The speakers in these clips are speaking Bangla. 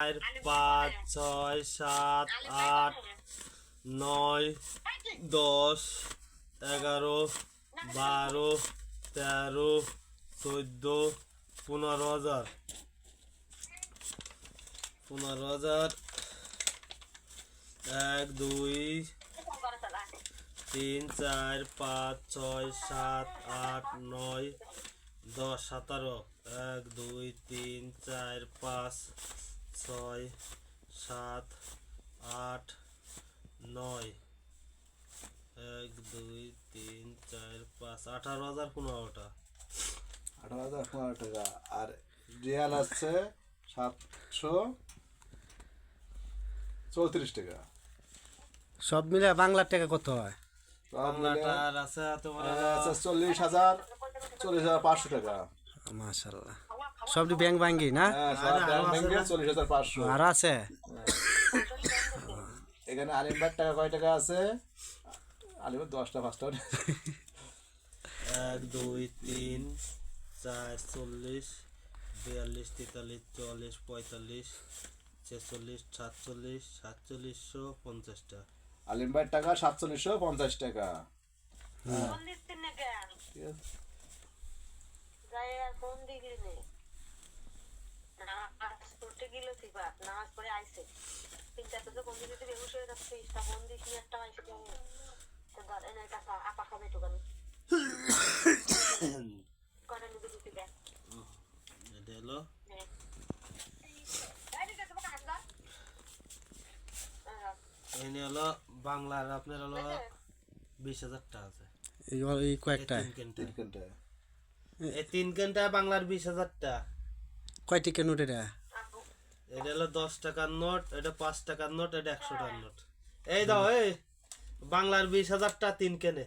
5 6 7 8 9 10 11 12 13 14 15,000 1 2 3 4 5 6 7 8 9 10 17 1 2 3 4 5 6 7 8 9 1 2 3 4 5 18,015 18,015 টাকা। আর রিয়াল আছে 734 টাকা। সব মিলে বাংলার টাকা কত হয়? সব মিলে বাংলাটার আছে তোমার আছে 40,500 টাকা। মাশাআল্লাহ, সবটি ব্যাংক ভাঙ্গি না? হ্যাঁ, সব ব্যাংক ভেঙে 40,500। আর আছে এখানে আলিমবার টাকা কয় টাকা আছে? আলিমবার 10টা 5টা। 1 2 3 4 40 42 43 44 45 46 47 4750 টাকা। আলিমবার টাকা 4750 টাকা। ঠিক আছে। এটা হলো এনে হলো বাংলার আপনার হলো 20,000 টাকা আছে। এই কয়েকটা তিন ঘন্টা। এই 3 ঘন্টা বাংলার 20,000 টাকা। কয় টিকা নোট এটা? এটা হলো 10 টাকার নোট, এটা 5 টাকার নোট, এটা 100 টাকার নোট। এই দাও এই বাংলার 20,000 টাকা 3 কেনে।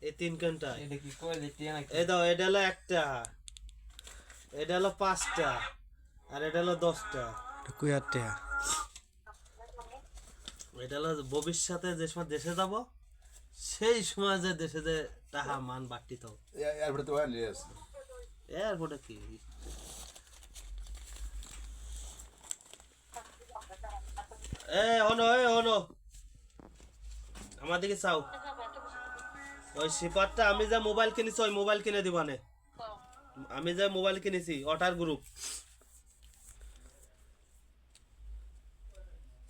এই 3 ঘন্টা এই দাও, এটা হলো 1 টাকা, এটা হলো 5 টাকা, আর এটা হলো 10 টাকা। কুয়ার টাকা। এটা হলো ভবিষ্যতে যে সময় দেশে যাব সেই সময় যে দেশে যে টাকা মান বাড়তি তো এরপরে তো ওয়ান লিয়াস। এয়ারপোর্টে কি হনো আমার দিকে চাও। ওই সিপারটা আমি যে মোবাইল কিনেছি ওই মোবাইল কিনে দিবানে। আমি যে মোবাইল কিনেছি ওটার গ্রুপ,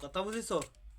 কথা বুঝিছো?